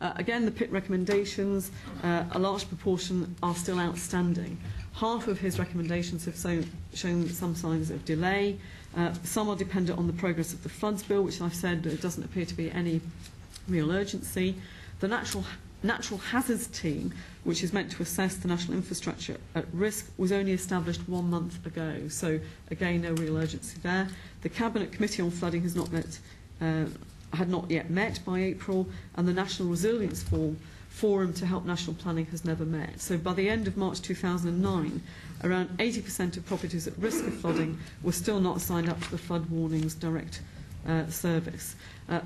Again, the Pitt recommendations, a large proportion are still outstanding. Half of his recommendations have shown some signs of delay. Some are dependent on the progress of the floods bill, which I've said doesn't appear to be any real urgency. The Natural Hazards Team, which is meant to assess the national infrastructure at risk, was only established 1 month ago. So, again, no real urgency there. The Cabinet Committee on Flooding has had not yet met by April, and the National Resilience Forum to help national planning has never met. So by the end of March 2009, around 80% of properties at risk of flooding were still not signed up to the Flood Warnings Direct service.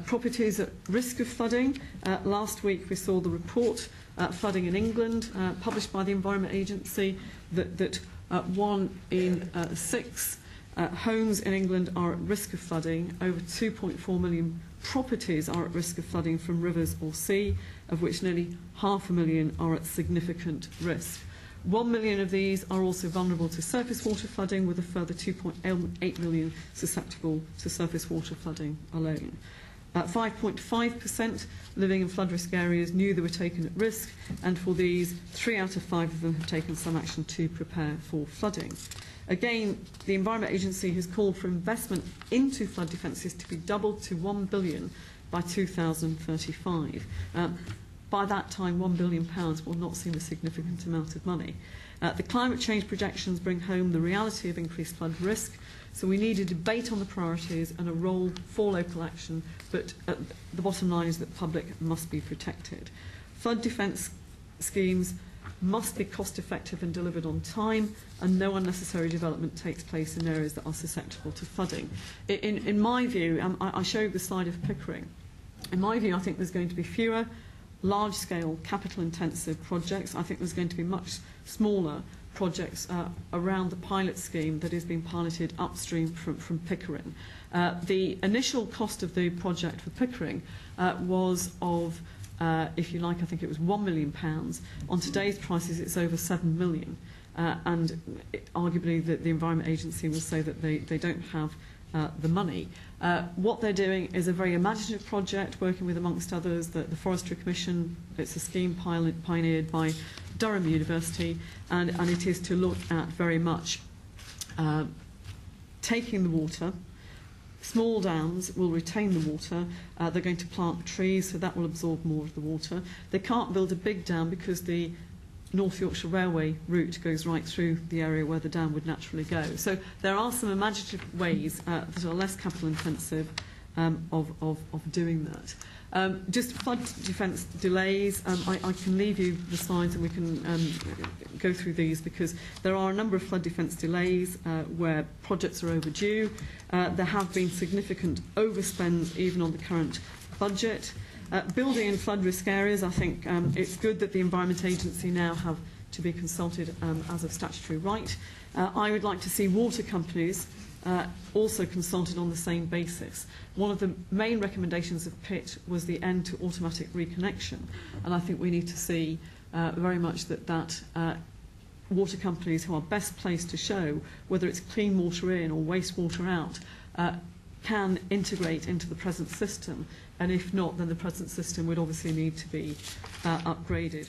Properties at risk of flooding, last week we saw the report, Flooding in England, published by the Environment Agency, that 1 in 6 homes in England are at risk of flooding. Over 2.4 million properties are at risk of flooding from rivers or sea, of which nearly 500,000 are at significant risk. 1 million of these are also vulnerable to surface water flooding, with a further 2.8 million susceptible to surface water flooding alone. 5.5% living in flood risk areas knew they were taken at risk, and for these, 3 out of 5 of them have taken some action to prepare for flooding. Again, the Environment Agency has called for investment into flood defences to be doubled to £1 billion by 2035. By that time, £1 billion will not seem a significant amount of money. The climate change projections bring home the reality of increased flood risk, so we need a debate on the priorities and a role for local action, but the bottom line is that the public must be protected. Flood defence schemes must be cost effective and delivered on time, and no unnecessary development takes place in areas that are susceptible to flooding. In my view, I showed the slide of Pickering. In my view, I think there's going to be fewer large-scale, capital-intensive projects. I think there's going to be much smaller projects around the pilot scheme that is being piloted upstream from Pickering. The initial cost of the project for Pickering was of, if you like, I think it was £1 million. On today's prices, it's over £7 million. And arguably, the Environment Agency will say that they don't have the money. What they're doing is a very imaginative project, working with, amongst others, the Forestry Commission. It's a scheme pioneered by Durham University, and it is to look at very much taking the water. Small dams will retain the water. They're going to plant trees, so that will absorb more of the water. They can't build a big dam because the North Yorkshire Railway route goes right through the area where the dam would naturally go. So there are some imaginative ways that are less capital intensive of doing that. Just flood defence delays, I can leave you the slides and we can go through these, because there are a number of flood defence delays where projects are overdue. There have been significant overspends even on the current budget. Building in flood risk areas, I think it's good that the Environment Agency now have to be consulted as of statutory right. I would like to see water companies also consulted on the same basis. One of the main recommendations of Pitt was the end to automatic reconnection, and I think we need to see very much that water companies who are best placed to show whether it's clean water in or wastewater out can integrate into the present system, and if not, then the present system would obviously need to be upgraded.